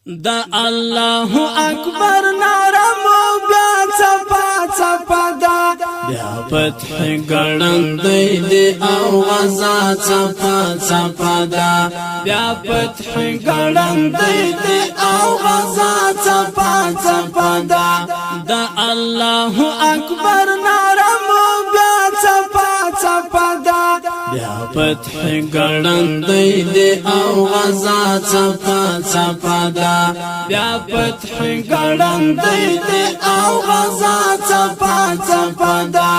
دا الله اکبر نعره مو بیا چپا چپا دا بیا فتح ګړندې دی او غزا چپا چپا دا بیا فتح ګړندې دی او غزا چپا چپا دا دا الله اکبر نعره مو بیا چپا چپا دا بیا فتح ګړندې دی او غزا چپا چپا دا بیا فتح ګړندې دی او غزا چپا چپا دا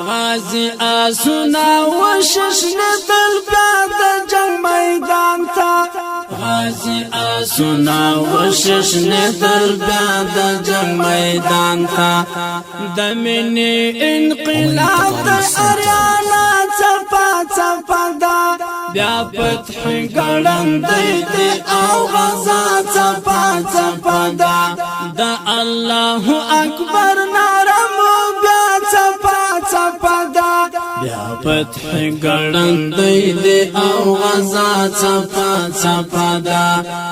غازی آسونا وششن دل بیا د جنگ میدان تا غازی آسونا وششن دل بیا د جنگ میدان تا د منی انقلاب د اریانا چپا چپا دا بیا فتح ګړندې دی او غزا چپا چپا دا دا الله اکبر نعره مو بیا چپا چپا دا بیا فتح ګړندې دی او غزا چپا چپا دا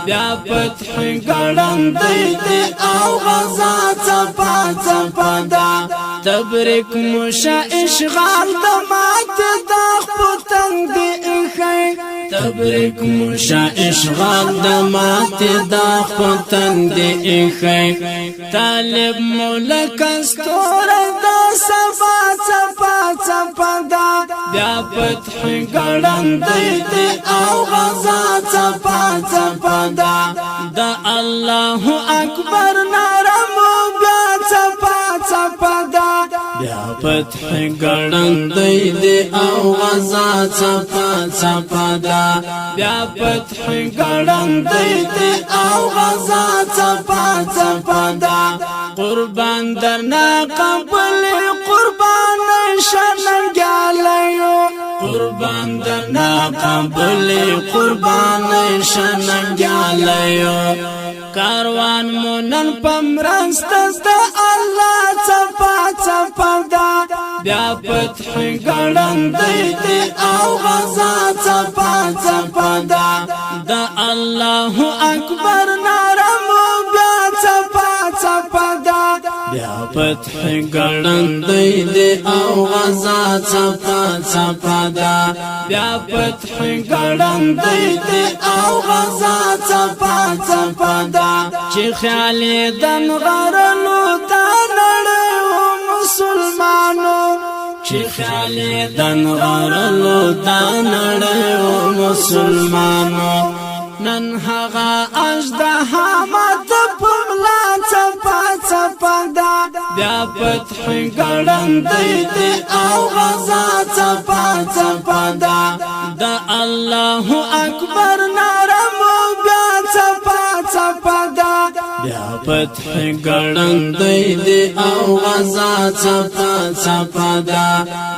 بیا فتح ګړندې دی او غزا چپا چپا دا تبریک موشا اشغال د مات د پتنګ دی اخی تبریک موشا اشغال د مات د پتنګ دی اخی طالب ملک استور د سبا چپا چپا دا بیا فتح ګړندې دی او غزا چپا چپا دا دا الله اکبر نعره مو بیا چپا چپا دا بیا فتح ګړندې دی او غزا چپا چپا دا بیا فتح ګړندې دی او غزا چپا چپا دا قربان درنا قبل قربان شننګالیو قربان درنا قبل قربان شننګالیو کاروان مونن پمرست د الله چپا چپا دا بیا فتح ګړندې دی او غزا چپا چپا دا دا الله اکبر نعره مو بیا چپا چپا دا بیا فتح ګړندې دی او غزا چپا چپا دا بیا فتح ګړندې دی او غزا چپا چپا دا چې خیال دن غرلو تا نړیو مسلمانو چې خیال دن غرلو تا نړیو مسلمانو نن هغه اژدها مات پملا چپا چپا دا بیا فتح ګړندې دی او غزا چپا چپا دا دا الله اکبر نعره مو بیا چپا چپا دا بیا فتح ګړندې دی او غزا چپا چپا دا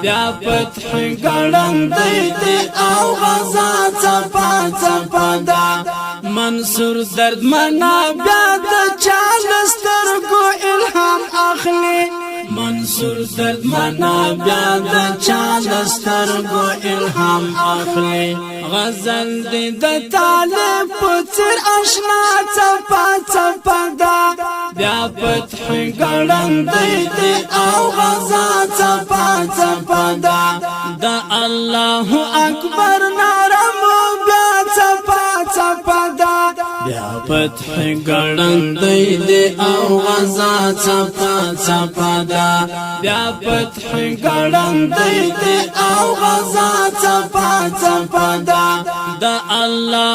بیا فتح ګړندې دی او غزا چپا چپا دا منصور درد منا بیا د چالسترګو الهام اخلي منصور درد منا بیا د چالسترګو الهام اخلي غزل دې د طالب پڅر آشنا چپا چپا دا بیا فتح ګړندې دی او غزا چپا چپا دا دا الله اکبر نعره مو بیا چپا چپا دا بیا فتح ګړندې دی او غزا چپا چپا دا بیا فتح ګړندې دی او غزا چپا چپا دا دا الله